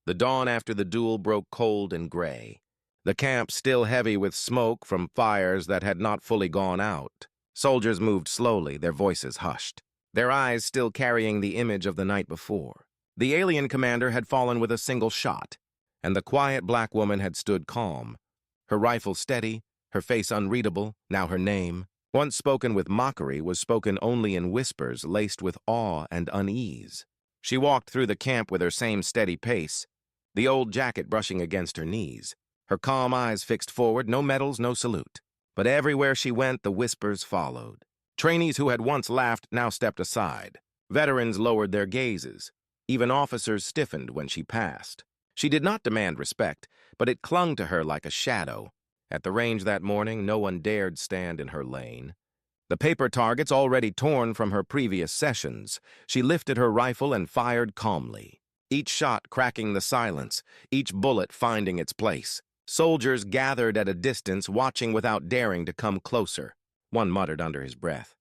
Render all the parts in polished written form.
The dawn after the duel broke cold and gray. The camp still heavy with smoke from fires that had not fully gone out. Soldiers moved slowly, their voices hushed, their eyes still carrying the image of the night before. The alien commander had fallen with a single shot, and the quiet black woman had stood calm, her rifle steady, her face unreadable, now her name, once spoken with mockery, was spoken only in whispers laced with awe and unease. She walked through the camp with her same steady pace, the old jacket brushing against her knees, her calm eyes fixed forward, no medals, no salute. But everywhere she went, the whispers followed. Trainees who had once laughed now stepped aside. Veterans lowered their gazes. Even officers stiffened when she passed. She did not demand respect, but it clung to her like a shadow. At the range that morning, no one dared stand in her lane. The paper targets already torn from her previous sessions, she lifted her rifle and fired calmly, each shot cracking the silence, each bullet finding its place. Soldiers gathered at a distance, watching without daring to come closer. One muttered under his breath.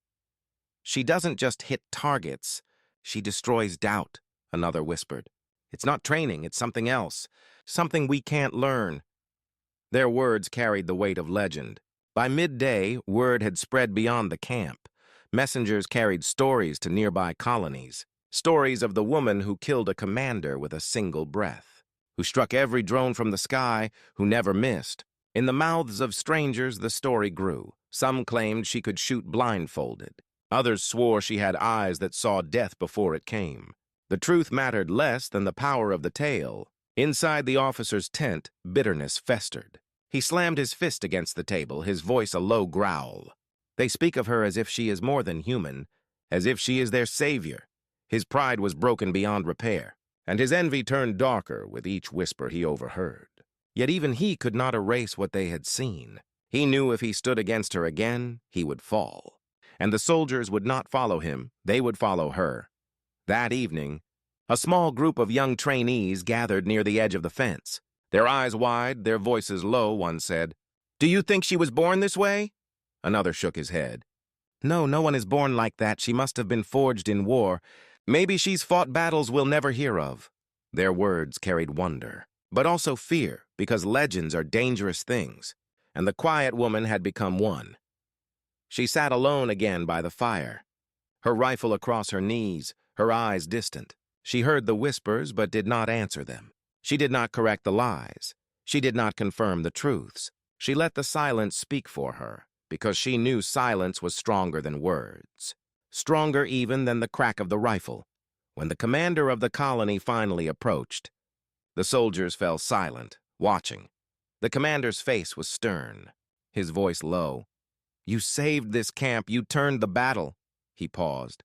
"She doesn't just hit targets, she destroys doubt," another whispered. "It's not training, it's something else, something we can't learn." Their words carried the weight of legend. By midday, word had spread beyond the camp. Messengers carried stories to nearby colonies, stories of the woman who killed a commander with a single breath, who struck every drone from the sky, who never missed. In the mouths of strangers, the story grew. Some claimed she could shoot blindfolded. Others swore she had eyes that saw death before it came. The truth mattered less than the power of the tale. Inside the officer's tent, bitterness festered. He slammed his fist against the table, his voice a low growl. They speak of her as if she is more than human, as if she is their savior. His pride was broken beyond repair, and his envy turned darker with each whisper he overheard. Yet even he could not erase what they had seen. He knew if he stood against her again, he would fall. And the soldiers would not follow him, they would follow her. That evening, a small group of young trainees gathered near the edge of the fence. Their eyes wide, their voices low, one said, "Do you think she was born this way?" Another shook his head. "No, no one is born like that. She must have been forged in war. Maybe she's fought battles we'll never hear of." Their words carried wonder, but also fear, because legends are dangerous things, and the quiet woman had become one. She sat alone again by the fire, her rifle across her knees, her eyes distant. She heard the whispers but did not answer them. She did not correct the lies. She did not confirm the truths. She let the silence speak for her, because she knew silence was stronger than words, stronger even than the crack of the rifle. When the commander of the colony finally approached, the soldiers fell silent, watching. The commander's face was stern, his voice low. "You saved this camp, you turned the battle." He paused,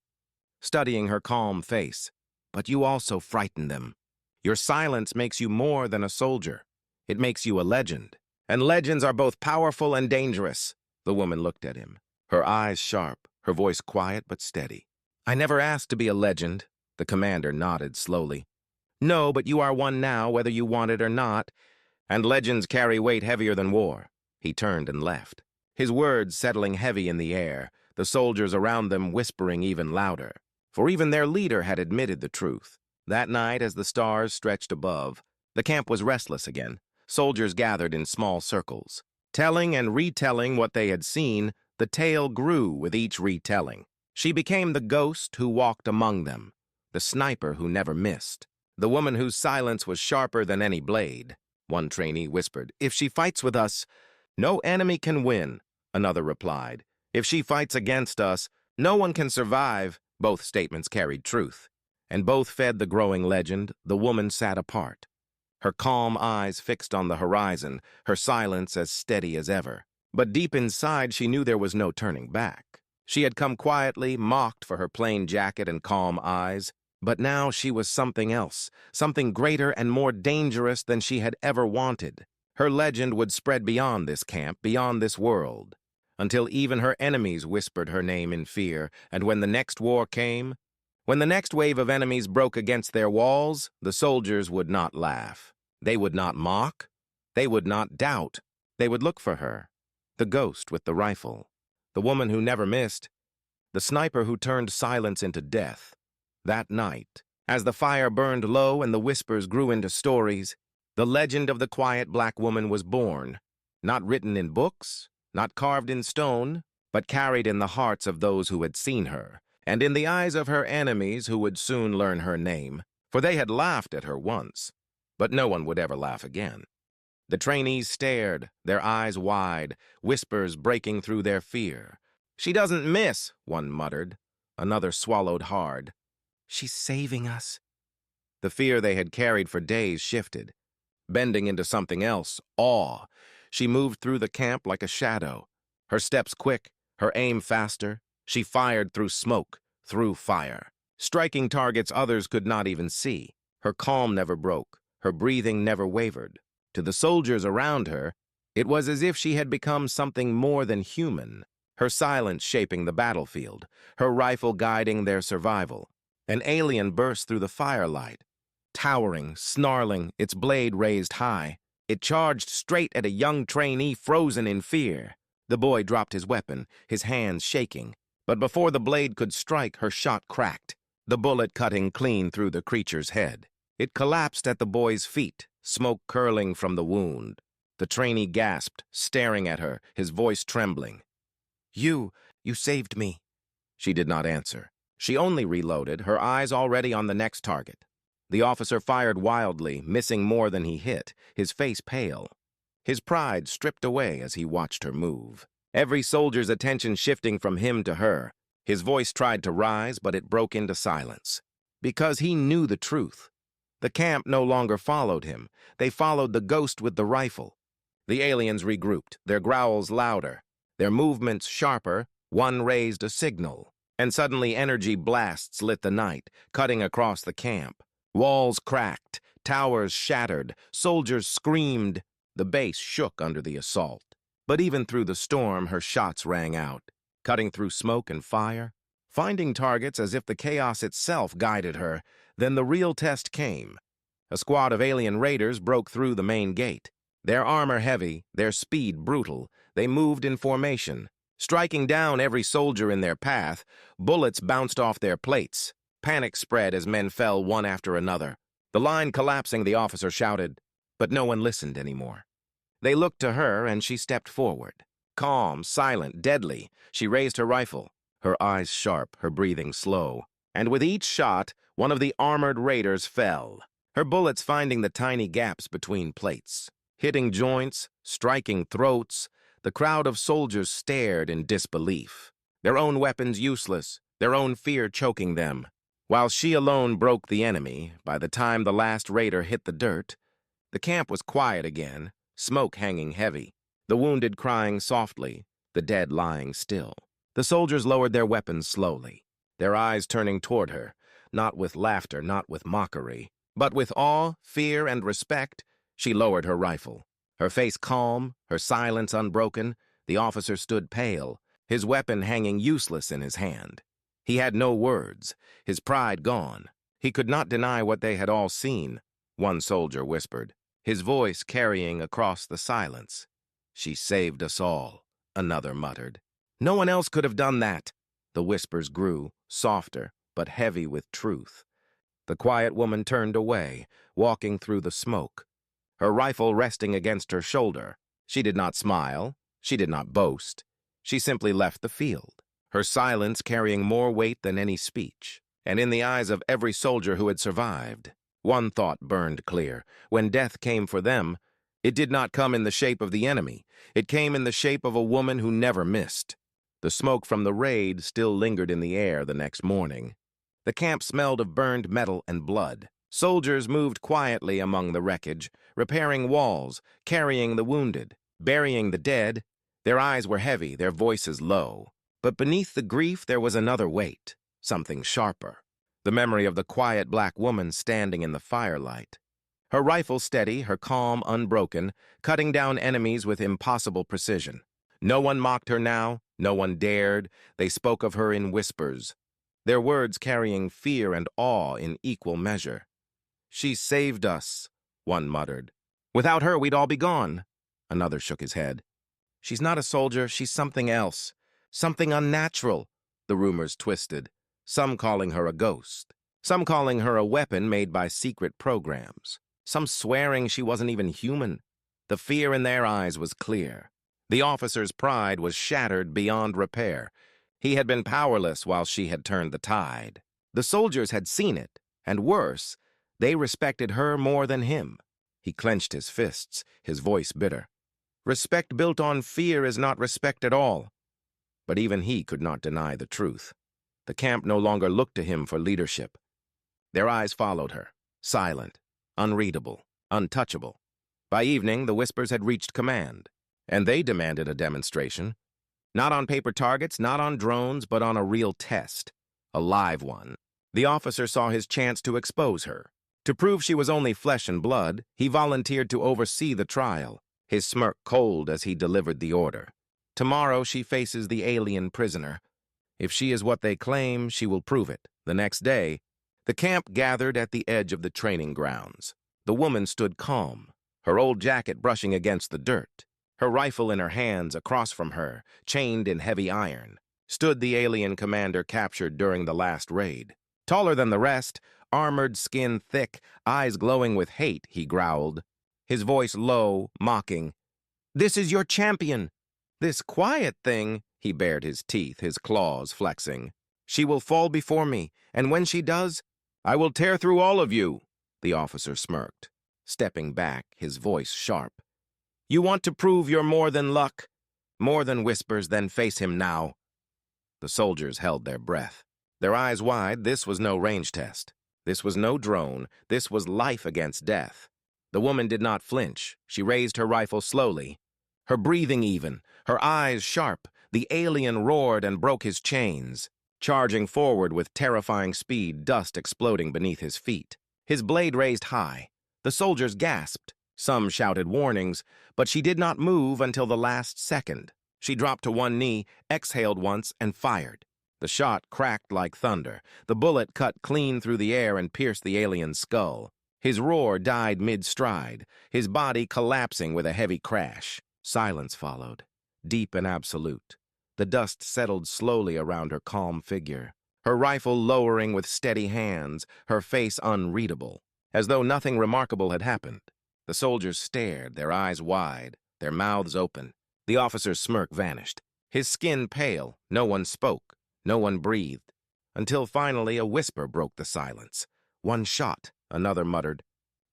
studying her calm face. "But you also frightened them. Your silence makes you more than a soldier. It makes you a legend. And legends are both powerful and dangerous." The woman looked at him, her eyes sharp, her voice quiet but steady. "I never asked to be a legend." The commander nodded slowly. "No, but you are one now, whether you want it or not. And legends carry weight heavier than war." He turned and left, his words settling heavy in the air, the soldiers around them whispering even louder. For even their leader had admitted the truth. That night, as the stars stretched above, the camp was restless again. Soldiers gathered in small circles. Telling and retelling what they had seen, the tale grew with each retelling. She became the ghost who walked among them, the sniper who never missed, the woman whose silence was sharper than any blade. One trainee whispered, "If she fights with us, no enemy can win." Another replied, "If she fights against us, no one can survive." Both statements carried truth, and both fed the growing legend. The woman sat apart, her calm eyes fixed on the horizon, her silence as steady as ever. But deep inside, she knew there was no turning back. She had come quietly, mocked for her plain jacket and calm eyes, but now she was something else, something greater and more dangerous than she had ever wanted. Her legend would spread beyond this camp, beyond this world, until even her enemies whispered her name in fear. And when the next war came, when the next wave of enemies broke against their walls, the soldiers would not laugh. They would not mock. They would not doubt. They would look for her, the ghost with the rifle, the woman who never missed, the sniper who turned silence into death. That night, As the fire burned low and the whispers grew into stories, the legend of the quiet black woman was born, not written in books, not carved in stone, but carried in the hearts of those who had seen her, and in the eyes of her enemies who would soon learn her name, for they had laughed at her once, but no one would ever laugh again. The trainees stared, their eyes wide, whispers breaking through their fear. "She doesn't miss," one muttered. Another swallowed hard. "She's saving us." The fear they had carried for days shifted, bending into something else, awe. She moved through the camp like a shadow, her steps quick, her aim faster. She fired through smoke, through fire, striking targets others could not even see. Her calm never broke, her breathing never wavered. To the soldiers around her, it was as if she had become something more than human, her silence shaping the battlefield, her rifle guiding their survival. An alien burst through the firelight, towering, snarling, its blade raised high. It charged straight at a young trainee frozen in fear. The boy dropped his weapon, his hands shaking. But before the blade could strike, her shot cracked, the bullet cutting clean through the creature's head. It collapsed at the boy's feet, smoke curling from the wound. The trainee gasped, staring at her, his voice trembling. You saved me." She did not answer. She only reloaded, her eyes already on the next target. The officer fired wildly, missing more than he hit, his face pale. His pride stripped away as he watched her move. Every soldier's attention shifting from him to her. His voice tried to rise, but it broke into silence. Because he knew the truth. The camp no longer followed him. They followed the ghost with the rifle. The aliens regrouped, their growls louder, their movements sharper. One raised a signal, and suddenly energy blasts lit the night, cutting across the camp. Walls cracked, towers shattered, soldiers screamed. The base shook under the assault. But even through the storm, her shots rang out, cutting through smoke and fire, finding targets as if the chaos itself guided her. Then the real test came. A squad of alien raiders broke through the main gate. Their armor heavy, their speed brutal. They moved in formation, striking down every soldier in their path. Bullets bounced off their plates. Panic spread as men fell one after another. The line collapsing, the officer shouted, but no one listened anymore. They looked to her, and she stepped forward. Calm, silent, deadly, she raised her rifle, her eyes sharp, her breathing slow. And with each shot, one of the armored raiders fell, her bullets finding the tiny gaps between plates, hitting joints, striking throats. The crowd of soldiers stared in disbelief, their own weapons useless, their own fear choking them. While she alone broke the enemy, by the time the last raider hit the dirt, the camp was quiet again, smoke hanging heavy, the wounded crying softly, the dead lying still. The soldiers lowered their weapons slowly, their eyes turning toward her, not with laughter, not with mockery, but with awe, fear, and respect. She lowered her rifle, her face calm, her silence unbroken. The officer stood pale, his weapon hanging useless in his hand. He had no words, his pride gone. He could not deny what they had all seen, one soldier whispered, his voice carrying across the silence. "She saved us all," another muttered. "No one else could have done that." The whispers grew, softer, but heavy with truth. The quiet woman turned away, walking through the smoke, her rifle resting against her shoulder. She did not smile, she did not boast. She simply left the field, her silence carrying more weight than any speech. And in the eyes of every soldier who had survived, one thought burned clear. When death came for them, it did not come in the shape of the enemy. It came in the shape of a woman who never missed. The smoke from the raid still lingered in the air the next morning. The camp smelled of burned metal and blood. Soldiers moved quietly among the wreckage, repairing walls, carrying the wounded, burying the dead. Their eyes were heavy, their voices low. But beneath the grief there was another weight, something sharper. The memory of the quiet black woman standing in the firelight. Her rifle steady, her calm unbroken, cutting down enemies with impossible precision. No one mocked her now, no one dared. They spoke of her in whispers, their words carrying fear and awe in equal measure. "She saved us," one muttered. "Without her, we'd all be gone." Another shook his head. "She's not a soldier, she's something else. Something unnatural," the rumors twisted, some calling her a ghost. some calling her a weapon made by secret programs, some swearing she wasn't even human. The fear in their eyes was clear. The officer's pride was shattered beyond repair. He had been powerless while she had turned the tide. The soldiers had seen it, and worse, they respected her more than him. He clenched his fists, his voice bitter. Respect built on fear is not respect at all. But even he could not deny the truth. The camp no longer looked to him for leadership. Their eyes followed her, silent, unreadable, untouchable. By evening, the whispers had reached command, and they demanded a demonstration. Not on paper targets, not on drones, but on a real test. A live one. The officer saw his chance to expose her. To prove she was only flesh and blood, he volunteered to oversee the trial, his smirk cold as he delivered the order. Tomorrow she faces the alien prisoner. If she is what they claim, she will prove it. The next day, the camp gathered at the edge of the training grounds. The woman stood calm, her old jacket brushing against the dirt. Her rifle in her hands across from her, chained in heavy iron, stood the alien commander captured during the last raid. Taller than the rest, armored, skin thick, eyes glowing with hate, he growled, his voice low, mocking. "This is your champion. This quiet thing," he bared his teeth, his claws flexing. "She will fall before me, and when she does, I will tear through all of you," the officer smirked, stepping back, his voice sharp. "You want to prove you're more than luck, more than whispers, then face him now." The soldiers held their breath, their eyes wide. This was no range test. This was no drone. This was life against death. The woman did not flinch. She raised her rifle slowly, her breathing even, her eyes sharp. The alien roared and broke his chains, charging forward with terrifying speed, dust exploding beneath his feet. His blade raised high. The soldiers gasped. Some shouted warnings, but she did not move until the last second. She dropped to one knee, exhaled once, and fired. The shot cracked like thunder. The bullet cut clean through the air and pierced the alien's skull. His roar died mid-stride, his body collapsing with a heavy crash. Silence followed, deep and absolute. The dust settled slowly around her calm figure, her rifle lowering with steady hands, her face unreadable, as though nothing remarkable had happened. The soldiers stared, their eyes wide, their mouths open. The officer's smirk vanished. His skin pale, no one spoke, no one breathed, until finally a whisper broke the silence. "One shot," another muttered.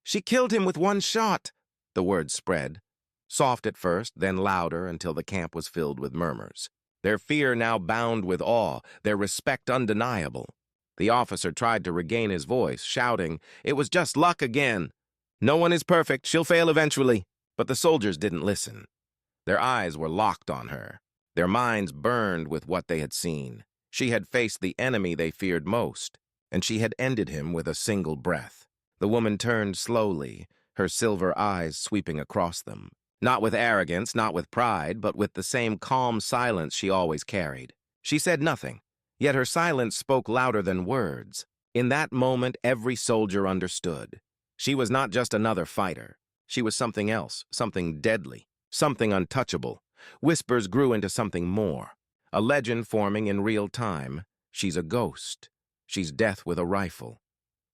"She killed him with one shot." The words spread, soft at first, then louder until the camp was filled with murmurs. Their fear now bound with awe, their respect undeniable. The officer tried to regain his voice, shouting, "It was just luck again. No one is perfect, she'll fail eventually." But the soldiers didn't listen. Their eyes were locked on her. Their minds burned with what they had seen. She had faced the enemy they feared most, and she had ended him with a single breath. The woman turned slowly, her silver eyes sweeping across them. Not with arrogance, not with pride, but with the same calm silence she always carried. She said nothing, yet her silence spoke louder than words. In that moment, every soldier understood. She was not just another fighter. She was something else, something deadly, something untouchable. Whispers grew into something more, a legend forming in real time. She's a ghost. She's death with a rifle.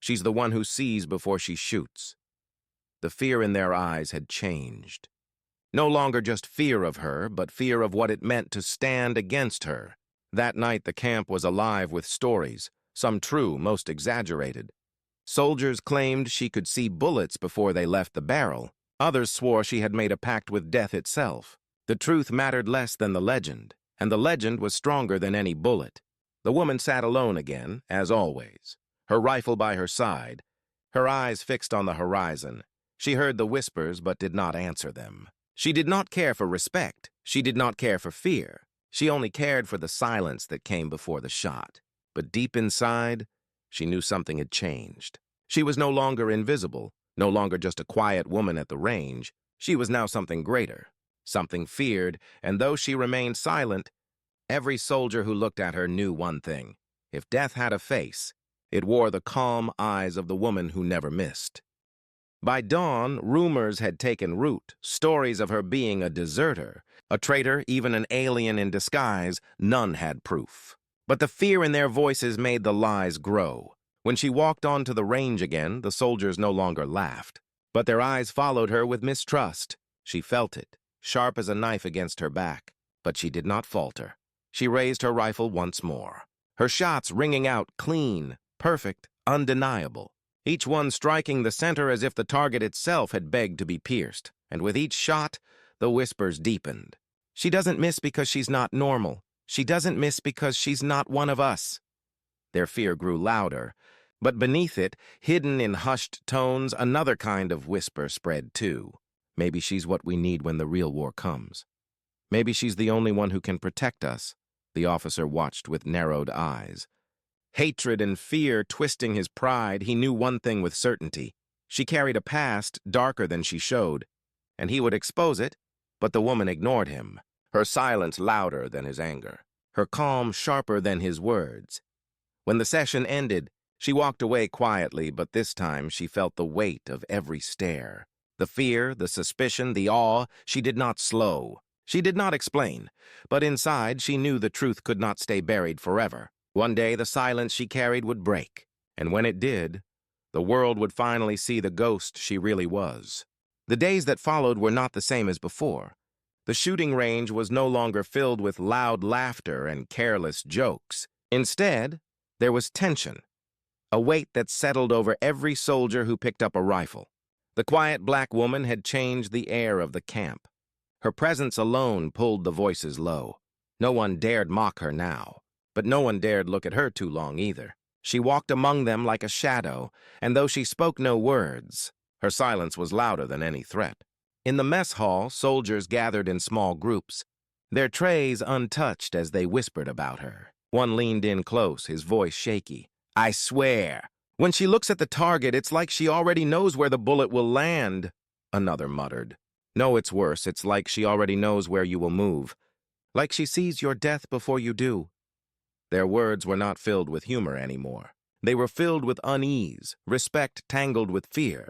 She's the one who sees before she shoots. The fear in their eyes had changed. No longer just fear of her, but fear of what it meant to stand against her. That night the camp was alive with stories, some true, most exaggerated. Soldiers claimed she could see bullets before they left the barrel. Others swore she had made a pact with death itself. The truth mattered less than the legend, and the legend was stronger than any bullet. The woman sat alone again, as always, her rifle by her side, her eyes fixed on the horizon. She heard the whispers but did not answer them. She did not care for respect. She did not care for fear. She only cared for the silence that came before the shot. But deep inside, she knew something had changed. She was no longer invisible, no longer just a quiet woman at the range. She was now something greater, something feared, and though she remained silent, every soldier who looked at her knew one thing. If death had a face, it wore the calm eyes of the woman who never missed. By dawn, rumors had taken root, stories of her being a deserter, a traitor, even an alien in disguise. None had proof. But the fear in their voices made the lies grow. When she walked onto the range again, the soldiers no longer laughed, but their eyes followed her with mistrust. She felt it, sharp as a knife against her back, but she did not falter. She raised her rifle once more, her shots ringing out clean, perfect, undeniable, each one striking the center as if the target itself had begged to be pierced, and with each shot, the whispers deepened. She doesn't miss because she's not normal. She doesn't miss because she's not one of us. Their fear grew louder, but beneath it, hidden in hushed tones, another kind of whisper spread too. Maybe she's what we need when the real war comes. Maybe she's the only one who can protect us. The officer watched with narrowed eyes. Hatred and fear twisting his pride, he knew one thing with certainty. She carried a past darker than she showed, and he would expose it, but the woman ignored him, her silence louder than his anger, her calm sharper than his words. When the session ended, she walked away quietly, but this time she felt the weight of every stare. The fear, the suspicion, the awe, she did not slow. She did not explain, but inside she knew the truth could not stay buried forever. One day the silence she carried would break, and when it did, the world would finally see the ghost she really was. The days that followed were not the same as before. The shooting range was no longer filled with loud laughter and careless jokes. Instead, there was tension, a weight that settled over every soldier who picked up a rifle. The quiet black woman had changed the air of the camp. Her presence alone pulled the voices low. No one dared mock her now, but no one dared look at her too long either. She walked among them like a shadow, and though she spoke no words, her silence was louder than any threat. In the mess hall, soldiers gathered in small groups, their trays untouched as they whispered about her. One leaned in close, his voice shaky. "I swear, when she looks at the target, it's like she already knows where the bullet will land," another muttered. "No, it's worse. It's like she already knows where you will move. Like she sees your death before you do." Their words were not filled with humor anymore. They were filled with unease, respect tangled with fear.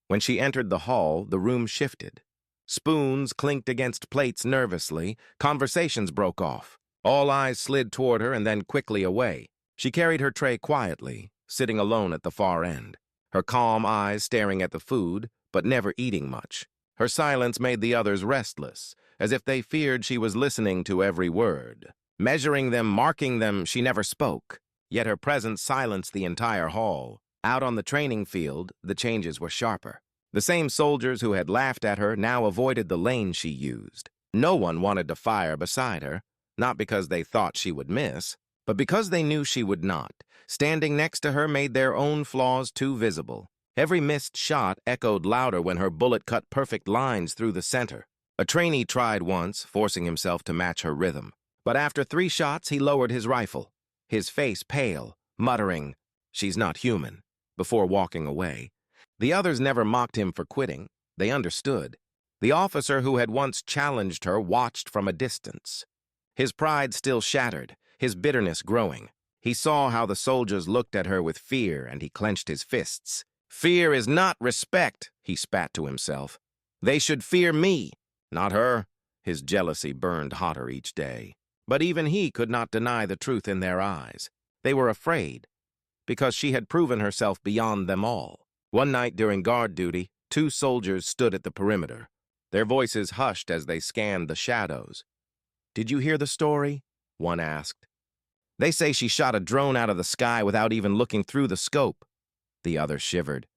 When she entered the hall, the room shifted. Spoons clinked against plates nervously. Conversations broke off. All eyes slid toward her and then quickly away. She carried her tray quietly, sitting alone at the far end, her calm eyes staring at the food, but never eating much. Her silence made the others restless, as if they feared she was listening to every word. Measuring them, marking them, she never spoke, yet her presence silenced the entire hall. Out on the training field, the changes were sharper. The same soldiers who had laughed at her now avoided the lane she used. No one wanted to fire beside her, not because they thought she would miss, but because they knew she would not. Standing next to her made their own flaws too visible. Every missed shot echoed louder when her bullet cut perfect lines through the center. A trainee tried once, forcing himself to match her rhythm. But after 3 shots, he lowered his rifle, his face pale, muttering, "She's not human," before walking away. The others never mocked him for quitting. They understood. The officer who had once challenged her watched from a distance. His pride still shattered, his bitterness growing. He saw how the soldiers looked at her with fear, and he clenched his fists. "Fear is not respect," he spat to himself. "They should fear me, not her." His jealousy burned hotter each day. But even he could not deny the truth in their eyes. They were afraid, because she had proven herself beyond them all. One night during guard duty, 2 soldiers stood at the perimeter, their voices hushed as they scanned the shadows. "Did you hear the story?" one asked. "They say she shot a drone out of the sky without even looking through the scope." The other shivered.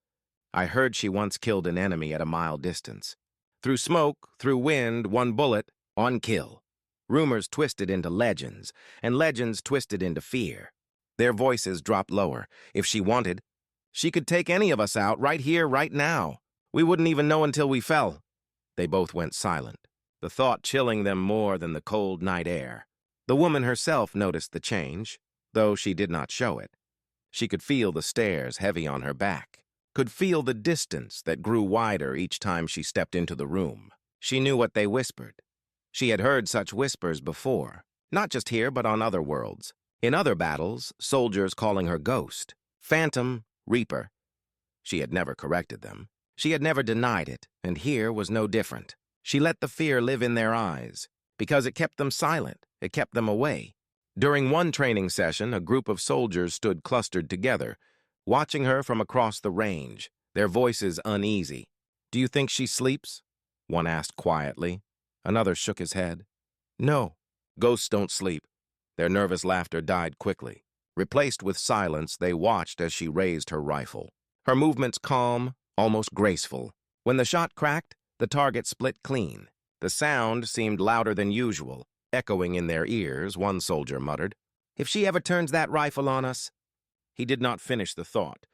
"I heard she once killed an enemy at a mile distance. Through smoke, through wind, 1 bullet, 1 kill." Rumors twisted into legends, and legends twisted into fear. Their voices dropped lower. If she wanted, she could take any of us out right here, right now. We wouldn't even know until we fell. They both went silent, the thought chilling them more than the cold night air. The woman herself noticed the change, though she did not show it. She could feel the stares heavy on her back, could feel the distance that grew wider each time she stepped into the room. She knew what they whispered. She had heard such whispers before, not just here but on other worlds. In other battles, soldiers calling her Ghost, Phantom, Reaper. She had never corrected them. She had never denied it, and here was no different. She let the fear live in their eyes, because it kept them silent, it kept them away. During one training session, a group of soldiers stood clustered together, watching her from across the range, their voices uneasy. "Do you think she sleeps?" one asked quietly. Another shook his head. "No, ghosts don't sleep." Their nervous laughter died quickly. Replaced with silence, they watched as she raised her rifle. Her movements calm, almost graceful. When the shot cracked, the target split clean. The sound seemed louder than usual, echoing in their ears, one soldier muttered. "If she ever turns that rifle on us—" He did not finish the thought.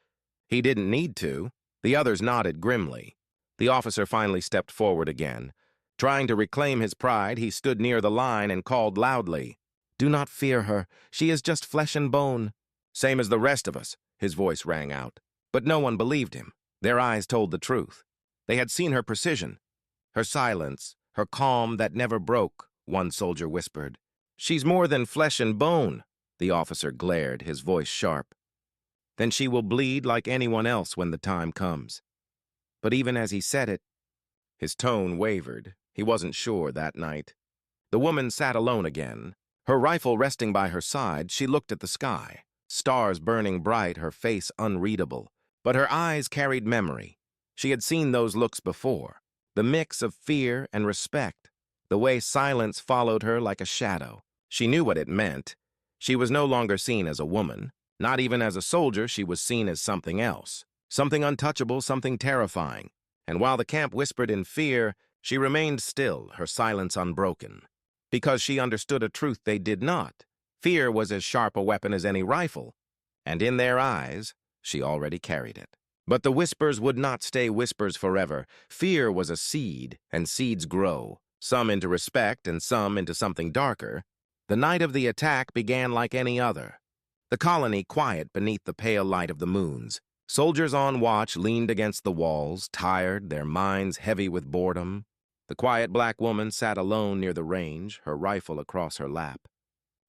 He didn't need to. The others nodded grimly. The officer finally stepped forward again. Trying to reclaim his pride, he stood near the line and called loudly, "Do not fear her. She is just flesh and bone." "Same as the rest of us," his voice rang out. But no one believed him. Their eyes told the truth. They had seen her precision, her silence, her calm that never broke, one soldier whispered. "She's more than flesh and bone," the officer glared, his voice sharp. "Then she will bleed like anyone else when the time comes." But even as he said it, his tone wavered. He wasn't sure that night. The woman sat alone again. Her rifle resting by her side, she looked at the sky. Stars burning bright, her face unreadable. But her eyes carried memory. She had seen those looks before. The mix of fear and respect. The way silence followed her like a shadow. She knew what it meant. She was no longer seen as a woman. Not even as a soldier, she was seen as something else. Something untouchable, something terrifying. And while the camp whispered in fear, she remained still, her silence unbroken. Because she understood a truth they did not. Fear was as sharp a weapon as any rifle. And in their eyes, she already carried it. But the whispers would not stay whispers forever. Fear was a seed, and seeds grow, some into respect and some into something darker. The night of the attack began like any other. The colony quiet beneath the pale light of the moons. Soldiers on watch leaned against the walls, tired, their minds heavy with boredom. The quiet black woman sat alone near the range, her rifle across her lap.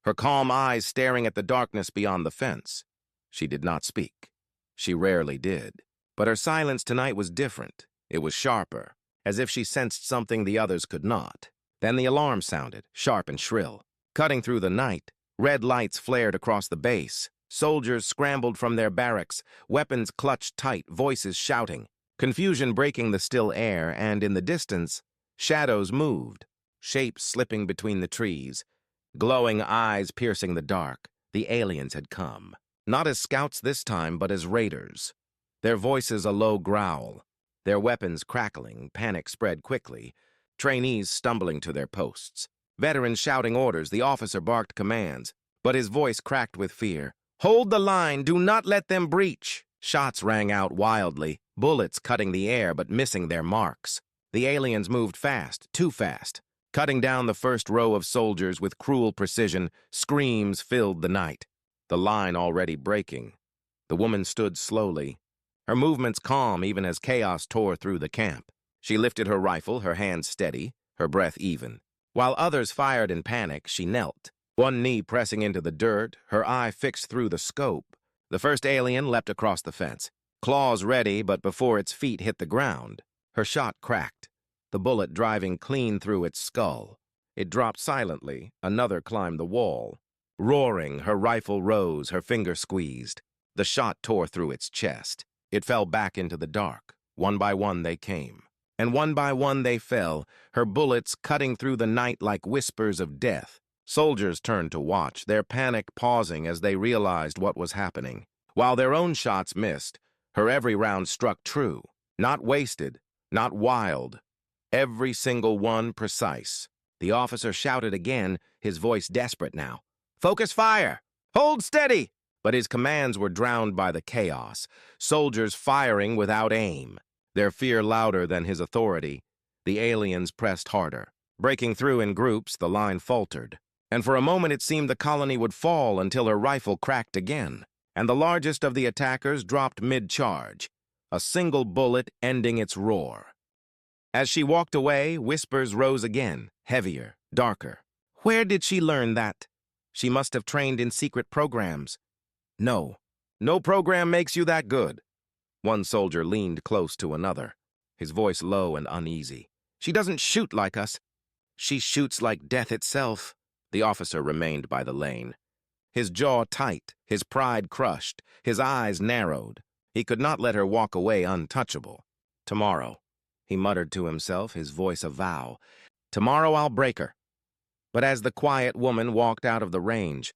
Her calm eyes staring at the darkness beyond the fence. She did not speak. She rarely did. But her silence tonight was different. It was sharper, as if she sensed something the others could not. Then the alarm sounded, sharp and shrill. Cutting through the night, red lights flared across the base. Soldiers scrambled from their barracks, weapons clutched tight, voices shouting. Confusion breaking the still air, and in the distance, shadows moved, shapes slipping between the trees, glowing eyes piercing the dark. The aliens had come. Not as scouts this time, but as raiders. Their voices a low growl, their weapons crackling, panic spread quickly, trainees stumbling to their posts. Veterans shouting orders, the officer barked commands, but his voice cracked with fear. "Hold the line, do not let them breach." Shots rang out wildly, bullets cutting the air but missing their marks. The aliens moved fast, too fast. Cutting down the first row of soldiers with cruel precision, screams filled the night. The line already breaking. The woman stood slowly, her movements calm even as chaos tore through the camp. She lifted her rifle, her hands steady, her breath even. While others fired in panic, she knelt, one knee pressing into the dirt, her eye fixed through the scope. The first alien leapt across the fence, claws ready, but before its feet hit the ground, her shot cracked, the bullet driving clean through its skull. It dropped silently, another climbed the wall. Roaring, her rifle rose, her finger squeezed. The shot tore through its chest. It fell back into the dark. One by one they came. And one by one they fell, her bullets cutting through the night like whispers of death. Soldiers turned to watch, their panic pausing as they realized what was happening. While their own shots missed, her every round struck true. Not wasted, not wild. Every single one precise. The officer shouted again, his voice desperate now. "Focus fire! Hold steady!" But his commands were drowned by the chaos, soldiers firing without aim, their fear louder than his authority. The aliens pressed harder. Breaking through in groups, the line faltered. And for a moment it seemed the colony would fall until her rifle cracked again, and the largest of the attackers dropped mid-charge, a single bullet ending its roar. As she walked away, whispers rose again, heavier, darker. Where did she learn that? She must have trained in secret programs. No, no program makes you that good. One soldier leaned close to another, his voice low and uneasy. She doesn't shoot like us. She shoots like death itself. The officer remained by the lane. his jaw tight, his pride crushed, his eyes narrowed. He could not let her walk away untouchable. Tomorrow, he muttered to himself, his voice a vow. Tomorrow I'll break her. But as the quiet woman walked out of the range,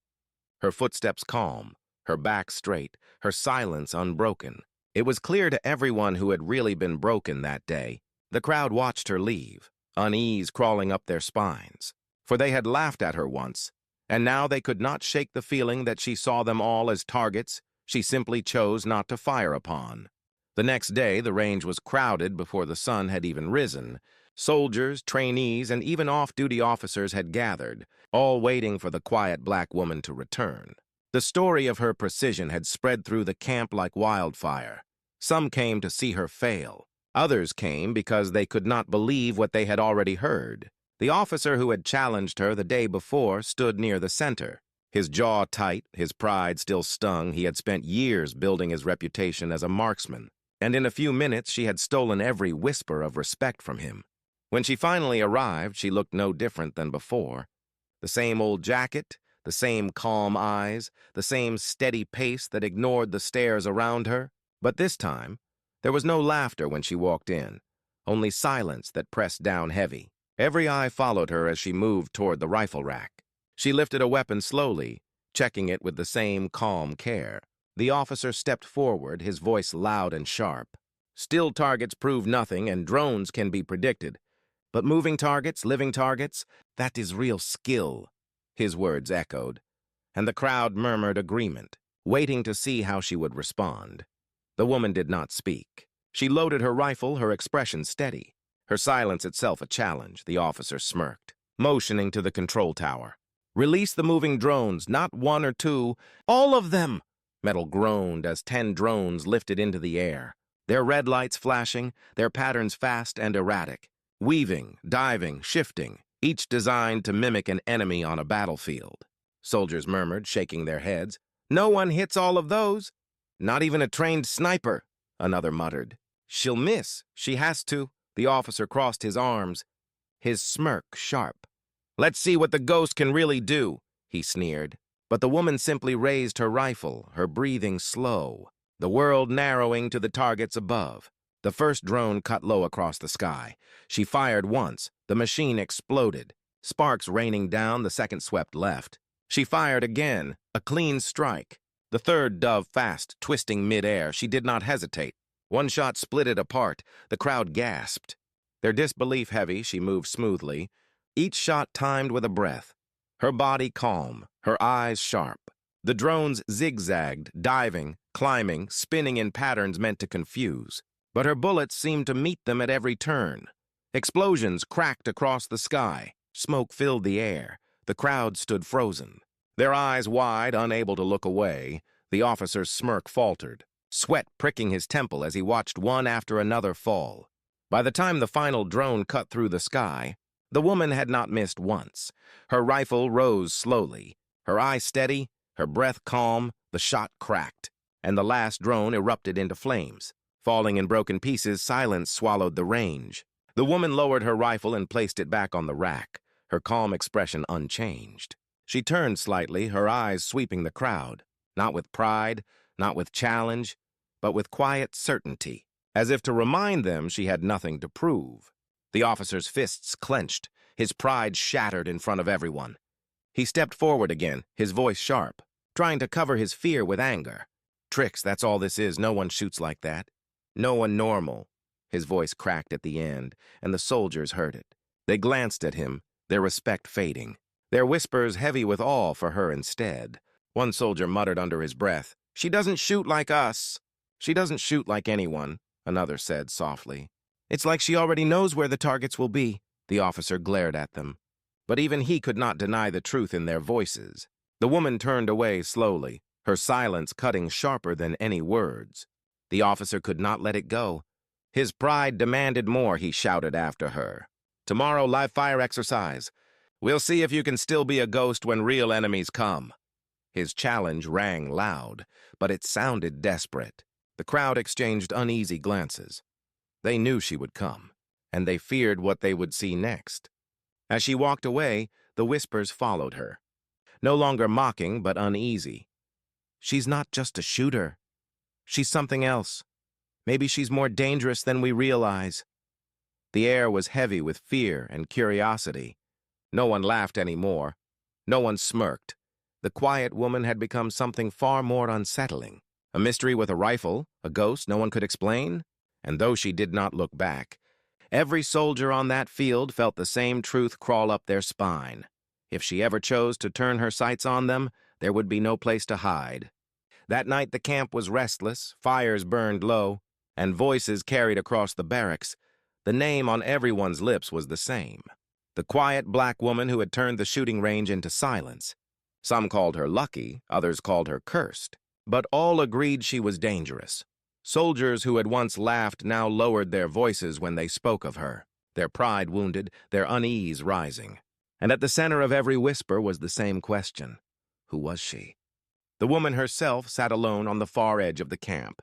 her footsteps calm, her back straight, her silence unbroken, it was clear to everyone who had really been broken that day. The crowd watched her leave, unease crawling up their spines, for they had laughed at her once, and now they could not shake the feeling that she saw them all as targets she simply chose not to fire upon. The next day, the range was crowded before the sun had even risen. Soldiers, trainees, and even off-duty officers had gathered, all waiting for the quiet black woman to return. The story of her precision had spread through the camp like wildfire. Some came to see her fail. Others came because they could not believe what they had already heard. The officer who had challenged her the day before stood near the center. His jaw tight, his pride still stung. He had spent years building his reputation as a marksman, and in a few minutes she had stolen every whisper of respect from him. When she finally arrived, she looked no different than before. The same old jacket, the same calm eyes, the same steady pace that ignored the stares around her. But this time, there was no laughter when she walked in, only silence that pressed down heavy. Every eye followed her as she moved toward the rifle rack. She lifted a weapon slowly, checking it with the same calm care. The officer stepped forward, his voice loud and sharp. Still targets prove nothing, and drones can be predicted. But moving targets, living targets, that is real skill, his words echoed. And the crowd murmured agreement, waiting to see how she would respond. The woman did not speak. She loaded her rifle, her expression steady. Her silence itself a challenge, the officer smirked, motioning to the control tower. Release the moving drones, not one or two, all of them! Metal groaned as 10 drones lifted into the air, their red lights flashing, their patterns fast and erratic, weaving, diving, shifting, each designed to mimic an enemy on a battlefield. Soldiers murmured, shaking their heads. No one hits all of those. Not even a trained sniper, another muttered. She'll miss. She has to. The officer crossed his arms, his smirk sharp. Let's see what the ghost can really do, he sneered. But the woman simply raised her rifle, her breathing slow, the world narrowing to the targets above. The first drone cut low across the sky. She fired once. The machine exploded. Sparks raining down, the second swept left. She fired again, a clean strike. The third dove fast, twisting mid-air. She did not hesitate. One shot split it apart. The crowd gasped. Their disbelief heavy, she moved smoothly, each shot timed with a breath. Her body calm, her eyes sharp. The drones zigzagged, diving, climbing, spinning in patterns meant to confuse. But her bullets seemed to meet them at every turn. Explosions cracked across the sky. Smoke filled the air. The crowd stood frozen, their eyes wide, unable to look away. The officer's smirk faltered, sweat pricking his temple as he watched one after another fall. By the time the final drone cut through the sky, the woman had not missed once. Her rifle rose slowly, her eye steady, her breath calm. The shot cracked, and the last drone erupted into flames. Falling in broken pieces, silence swallowed the range. The woman lowered her rifle and placed it back on the rack, her calm expression unchanged. She turned slightly, her eyes sweeping the crowd, not with pride, not with challenge, but with quiet certainty, as if to remind them she had nothing to prove. The officer's fists clenched, his pride shattered in front of everyone. He stepped forward again, his voice sharp, trying to cover his fear with anger. Tricks, that's all this is. No one shoots like that. No one normal. His voice cracked at the end, and the soldiers heard it. They glanced at him, their respect fading, their whispers heavy with awe for her instead. One soldier muttered under his breath, "She doesn't shoot like us." "She doesn't shoot like anyone," another said softly. "It's like she already knows where the targets will be." The officer glared at them. But even he could not deny the truth in their voices. The woman turned away slowly, her silence cutting sharper than any words. The officer could not let it go. His pride demanded more, he shouted after her. "Tomorrow, live fire exercise. We'll see if you can still be a ghost when real enemies come." His challenge rang loud, but it sounded desperate. The crowd exchanged uneasy glances. They knew she would come, and they feared what they would see next. As she walked away, the whispers followed her. no longer mocking but uneasy. She's not just a shooter. She's something else. Maybe she's more dangerous than we realize. The air was heavy with fear and curiosity. No one laughed anymore. No one smirked. The quiet woman had become something far more unsettling. A mystery with a rifle, a ghost no one could explain. And though she did not look back, every soldier on that field felt the same truth crawl up their spine. If she ever chose to turn her sights on them, there would be no place to hide. That night the camp was restless, fires burned low, and voices carried across the barracks. The name on everyone's lips was the same. The quiet black woman who had turned the shooting range into silence. Some called her lucky, others called her cursed, but all agreed she was dangerous. Soldiers who had once laughed now lowered their voices when they spoke of her, their pride wounded, their unease rising. And at the center of every whisper was the same question. Who was she? The woman herself sat alone on the far edge of the camp,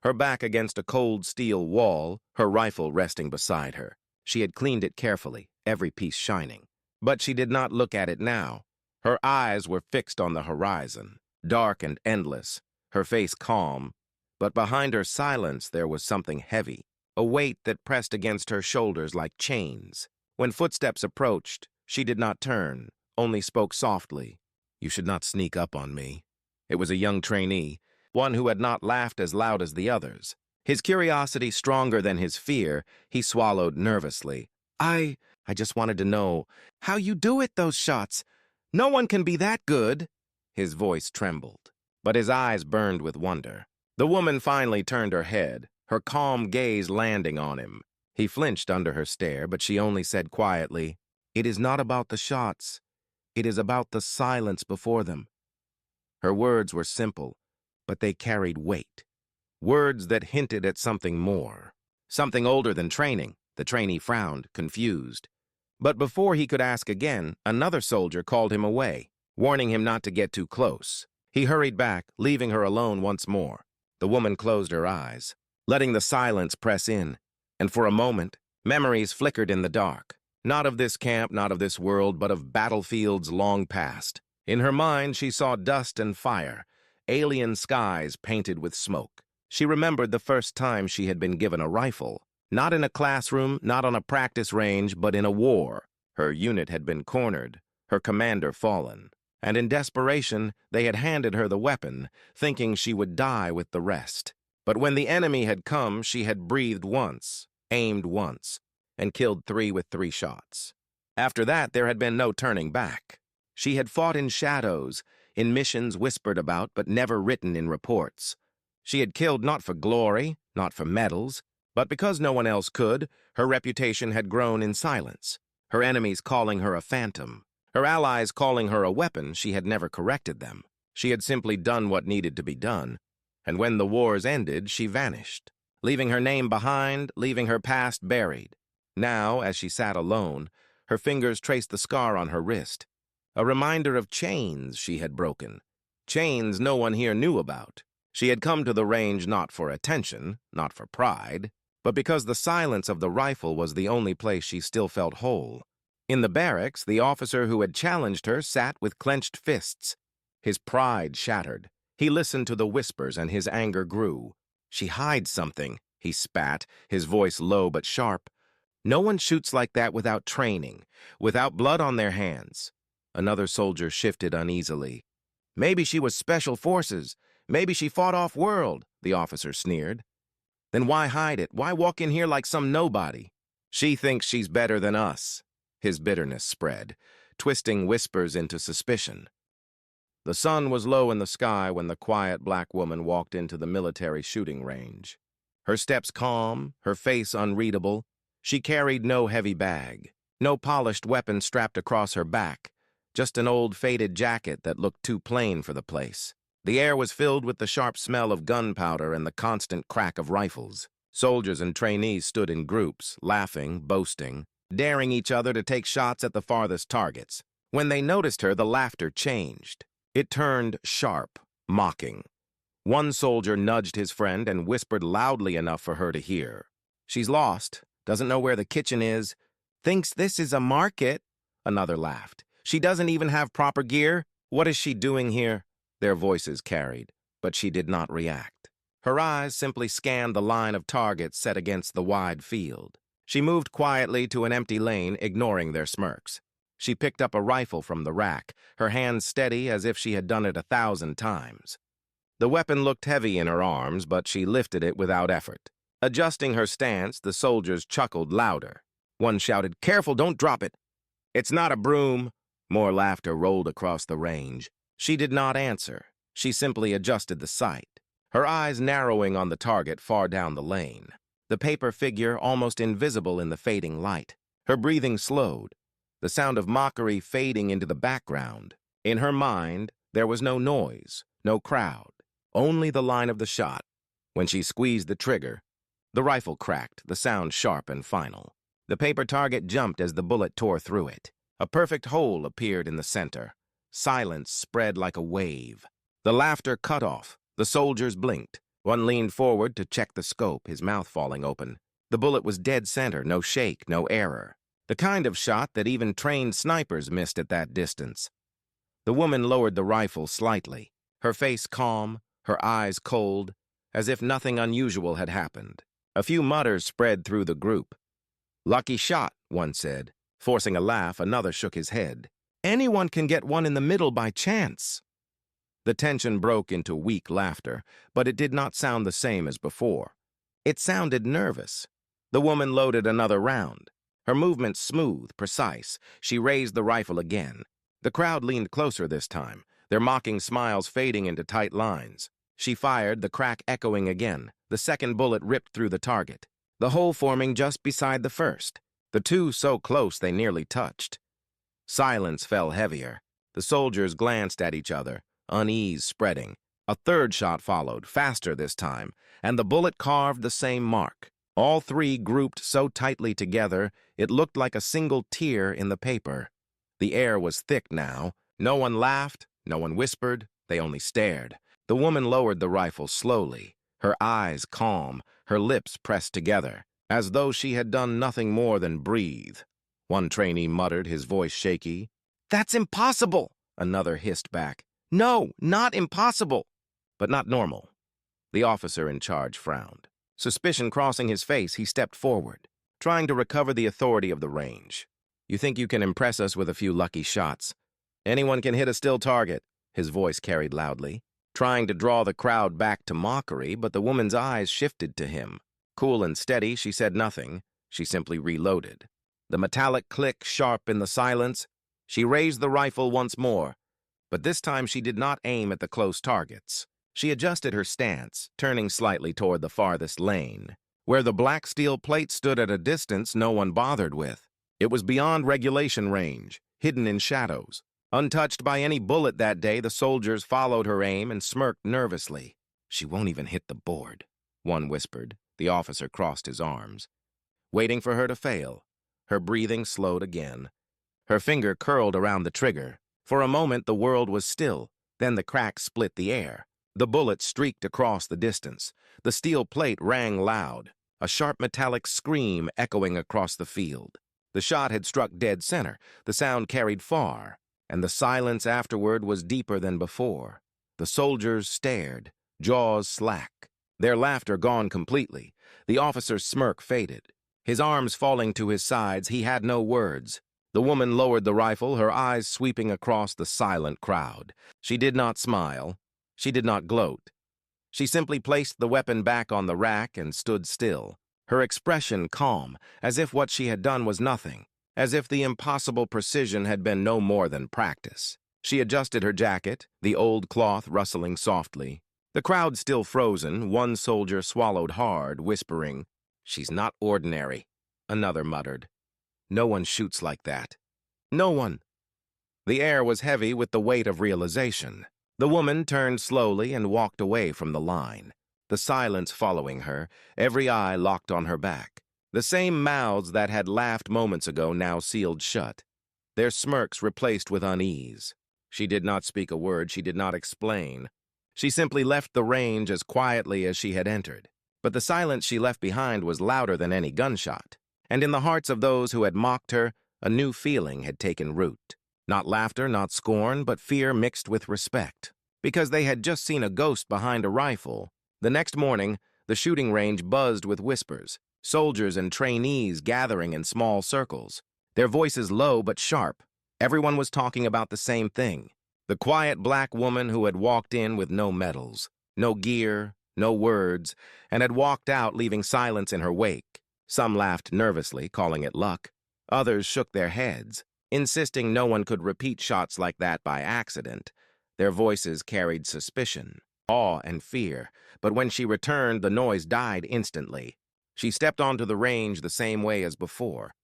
her back against a cold steel wall, her rifle resting beside her. She had cleaned it carefully, every piece shining. But she did not look at it now. Her eyes were fixed on the horizon, dark and endless, her face calm. But behind her silence there was something heavy, a weight that pressed against her shoulders like chains. When footsteps approached, she did not turn, only spoke softly. "You should not sneak up on me." It was a young trainee, one who had not laughed as loud as the others. His curiosity stronger than his fear, he swallowed nervously. I just wanted to know how you do it, those shots. No one can be that good." His voice trembled, but his eyes burned with wonder. The woman finally turned her head, her calm gaze landing on him. He flinched under her stare, but she only said quietly, "It is not about the shots. It is about the silence before them." Her words were simple, but they carried weight. Words that hinted at something more. Something older than training. The trainee frowned, confused. But before he could ask again, another soldier called him away, warning him not to get too close. He hurried back, leaving her alone once more. The woman closed her eyes, letting the silence press in. And for a moment, memories flickered in the dark. Not of this camp, not of this world, but of battlefields long past. In her mind, she saw dust and fire, alien skies painted with smoke. She remembered the first time she had been given a rifle. Not in a classroom, not on a practice range, but in a war. Her unit had been cornered, her commander fallen. And in desperation, they had handed her the weapon, thinking she would die with the rest. But when the enemy had come, she had breathed once, aimed once, and killed 3 with 3 shots. After that, there had been no turning back. She had fought in shadows, in missions whispered about but never written in reports. She had killed not for glory, not for medals, but because no one else could. Her reputation had grown in silence, her enemies calling her a phantom. Her allies calling her a weapon. She had never corrected them. She had simply done what needed to be done. And when the wars ended, she vanished, leaving her name behind, leaving her past buried. Now, as she sat alone, her fingers traced the scar on her wrist, a reminder of chains she had broken, chains no one here knew about. She had come to the range not for attention, not for pride, but because the silence of the rifle was the only place she still felt whole. In the barracks, the officer who had challenged her sat with clenched fists. His pride shattered. He listened to the whispers and his anger grew. "She hides something," he spat, his voice low but sharp. "No one shoots like that without training, without blood on their hands." Another soldier shifted uneasily. "Maybe she was special forces. Maybe she fought off-world," the officer sneered. "Then why hide it? Why walk in here like some nobody?" "She thinks she's better than us." His bitterness spread, twisting whispers into suspicion. The sun was low in the sky when the quiet black woman walked into the military shooting range. Her steps calm, her face unreadable. She carried no heavy bag, no polished weapon strapped across her back, just an old faded jacket that looked too plain for the place. The air was filled with the sharp smell of gunpowder and the constant crack of rifles. Soldiers and trainees stood in groups, laughing, boasting, daring each other to take shots at the farthest targets. When they noticed her, the laughter changed. It turned sharp, mocking. One soldier nudged his friend and whispered loudly enough for her to hear. "She's lost, doesn't know where the kitchen is, thinks this is a market." Another laughed. "She doesn't even have proper gear." What is she doing here? Their voices carried, but she did not react. Her eyes simply scanned the line of targets set against the wide field. She moved quietly to an empty lane, ignoring their smirks. She picked up a rifle from the rack, her hands steady as if she had done it 1,000 times. The weapon looked heavy in her arms, but she lifted it without effort. Adjusting her stance, the soldiers chuckled louder. One shouted, "Careful, don't drop it." "It's not a broom." More laughter rolled across the range. She did not answer. She simply adjusted the sight, her eyes narrowing on the target far down the lane. The paper figure almost invisible in the fading light. Her breathing slowed, the sound of mockery fading into the background. In her mind, there was no noise, no crowd, only the line of the shot. When she squeezed the trigger, the rifle cracked, the sound sharp and final. The paper target jumped as the bullet tore through it. A perfect hole appeared in the center. Silence spread like a wave. The laughter cut off. The soldiers blinked. One leaned forward to check the scope, his mouth falling open. The bullet was dead center, no shake, no error. The kind of shot that even trained snipers missed at that distance. The woman lowered the rifle slightly, her face calm, her eyes cold, as if nothing unusual had happened. A few mutters spread through the group. "Lucky shot," one said. Forcing a laugh, another shook his head. "Anyone can get one in the middle by chance." The tension broke into weak laughter, but it did not sound the same as before. It sounded nervous. The woman loaded another round. Her movements smooth, precise. She raised the rifle again. The crowd leaned closer this time, their mocking smiles fading into tight lines. She fired, the crack echoing again. The second bullet ripped through the target, the hole forming just beside the first, the two so close they nearly touched. Silence fell heavier. The soldiers glanced at each other, unease spreading. A third shot followed, faster this time, and the bullet carved the same mark. All three grouped so tightly together, it looked like a single tear in the paper. The air was thick now. No one laughed, no one whispered, they only stared. The woman lowered the rifle slowly, her eyes calm, her lips pressed together, as though she had done nothing more than breathe. One trainee muttered, his voice shaky. "That's impossible!" Another hissed back. "No, not impossible, but not normal." The officer in charge frowned. Suspicion crossing his face, he stepped forward, trying to recover the authority of the range. "You think you can impress us with a few lucky shots? Anyone can hit a still target," his voice carried loudly, trying to draw the crowd back to mockery, but the woman's eyes shifted to him. Cool and steady, she said nothing. She simply reloaded. The metallic click sharp in the silence. She raised the rifle once more, but this time she did not aim at the close targets. She adjusted her stance, turning slightly toward the farthest lane, where the black steel plate stood at a distance no one bothered with. It was beyond regulation range, hidden in shadows. Untouched by any bullet that day, the soldiers followed her aim and smirked nervously. "She won't even hit the board," one whispered. The officer crossed his arms, waiting for her to fail. Her breathing slowed again. Her finger curled around the trigger. For a moment, the world was still. Then the crack split the air. The bullet streaked across the distance. The steel plate rang loud, a sharp metallic scream echoing across the field. The shot had struck dead center. The sound carried far, and the silence afterward was deeper than before. The soldiers stared, jaws slack, their laughter gone completely. The officer's smirk faded. His arms falling to his sides, he had no words. The woman lowered the rifle, her eyes sweeping across the silent crowd. She did not smile. She did not gloat. She simply placed the weapon back on the rack and stood still, her expression calm, as if what she had done was nothing, as if the impossible precision had been no more than practice. She adjusted her jacket, the old cloth rustling softly. The crowd still frozen, one soldier swallowed hard, whispering, "She's not ordinary," another muttered. "No one shoots like that. No one." The air was heavy with the weight of realization. The woman turned slowly and walked away from the line, the silence following her, every eye locked on her back. The same mouths that had laughed moments ago now sealed shut, their smirks replaced with unease. She did not speak a word, she did not explain. She simply left the range as quietly as she had entered. But the silence she left behind was louder than any gunshot, and in the hearts of those who had mocked her, a new feeling had taken root. Not laughter, not scorn, but fear mixed with respect. Because they had just seen a ghost behind a rifle, the next morning, the shooting range buzzed with whispers, soldiers and trainees gathering in small circles, their voices low but sharp. Everyone was talking about the same thing. The quiet black woman who had walked in with no medals, no gear, no words, and had walked out leaving silence in her wake. Some laughed nervously, calling it luck. Others shook their heads, insisting no one could repeat shots like that by accident. Their voices carried suspicion, awe, and fear, but when she returned, the noise died instantly. She stepped onto the range the same way as before.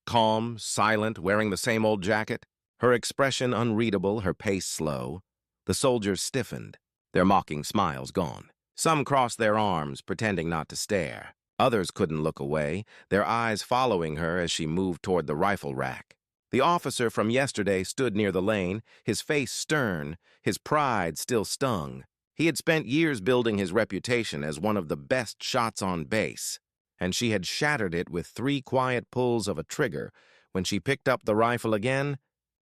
Calm, silent, wearing the same old jacket, her expression unreadable, her pace slow. The soldiers stiffened, their mocking smiles gone. Some crossed their arms, pretending not to stare. Others couldn't look away, their eyes following her as she moved toward the rifle rack. The officer from yesterday stood near the lane, his face stern, his pride still stung. He had spent years building his reputation as one of the best shots on base, and she had shattered it with 3 quiet pulls of a trigger. When she picked up the rifle again,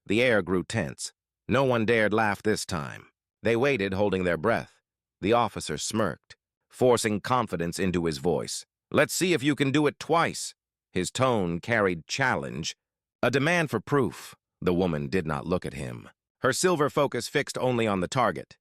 the air grew tense. No one dared laugh this time. They waited, holding their breath. The officer smirked, forcing confidence into his voice. "Let's see if you can do it twice." His tone carried challenge, a demand for proof. The woman did not look at him, her silver focus fixed only on the target.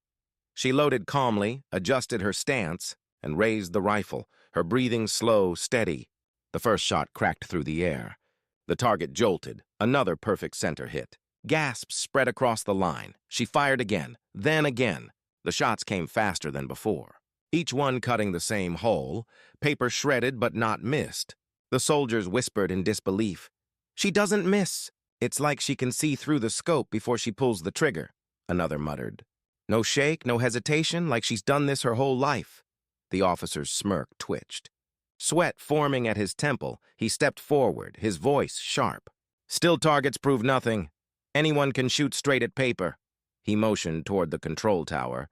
She loaded calmly, adjusted her stance, and raised the rifle, her breathing slow, steady. The first shot cracked through the air. The target jolted, another perfect center hit. Gasps spread across the line. She fired again, then again. The shots came faster than before, each one cutting the same hole, paper shredded but not missed. The soldiers whispered in disbelief. "She doesn't miss. It's like she can see through the scope before she pulls the trigger," another muttered. "No shake, no hesitation, like she's done this her whole life." The officer's smirk twitched. Sweat forming at his temple, he stepped forward, his voice sharp. "Still targets prove nothing. Anyone can shoot straight at paper." He motioned toward the control tower.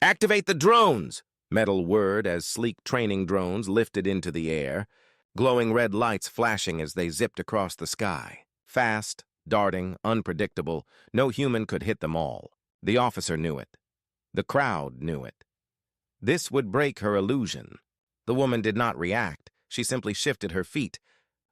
"Activate the drones!" Metal whirred as sleek training drones lifted into the air, glowing red lights flashing as they zipped across the sky. Fast, darting, unpredictable, no human could hit them all. The officer knew it. The crowd knew it. This would break her illusion. The woman did not react. She simply shifted her feet,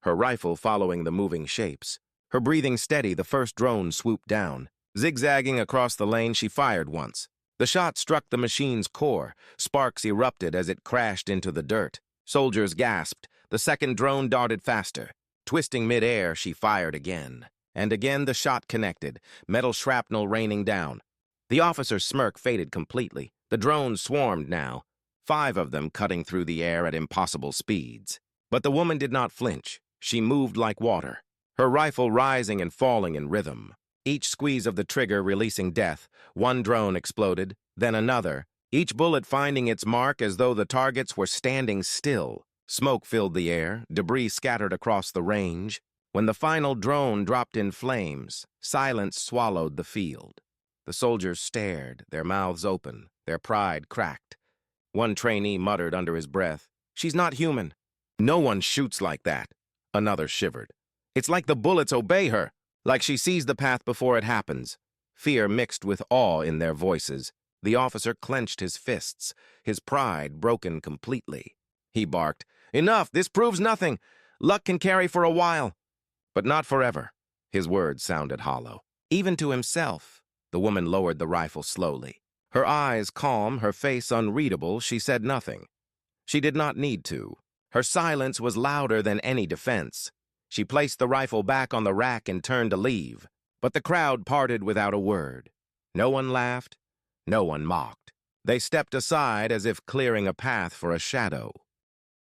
her rifle following the moving shapes. Her breathing steady, the first drone swooped down. Zigzagging across the lane, she fired once. The shot struck the machine's core. Sparks erupted as it crashed into the dirt. Soldiers gasped. The second drone darted faster. Twisting mid-air, she fired again. And again the shot connected, metal shrapnel raining down. The officer's smirk faded completely. The drones swarmed now, 5 of them cutting through the air at impossible speeds. But the woman did not flinch. She moved like water, her rifle rising and falling in rhythm. Each squeeze of the trigger releasing death. One drone exploded, then another, each bullet finding its mark as though the targets were standing still. Smoke filled the air, debris scattered across the range. When the final drone dropped in flames, silence swallowed the field. The soldiers stared, their mouths open, their pride cracked. One trainee muttered under his breath, "She's not human." "No one shoots like that." Another shivered. "It's like the bullets obey her, like she sees the path before it happens." Fear mixed with awe in their voices. The officer clenched his fists, his pride broken completely. He barked, "Enough, this proves nothing. Luck can carry for a while, but not forever." His words sounded hollow. Even to himself, the woman lowered the rifle slowly. Her eyes calm, her face unreadable, she said nothing. She did not need to. Her silence was louder than any defense. She placed the rifle back on the rack and turned to leave, but the crowd parted without a word. No one laughed, no one mocked. They stepped aside as if clearing a path for a shadow.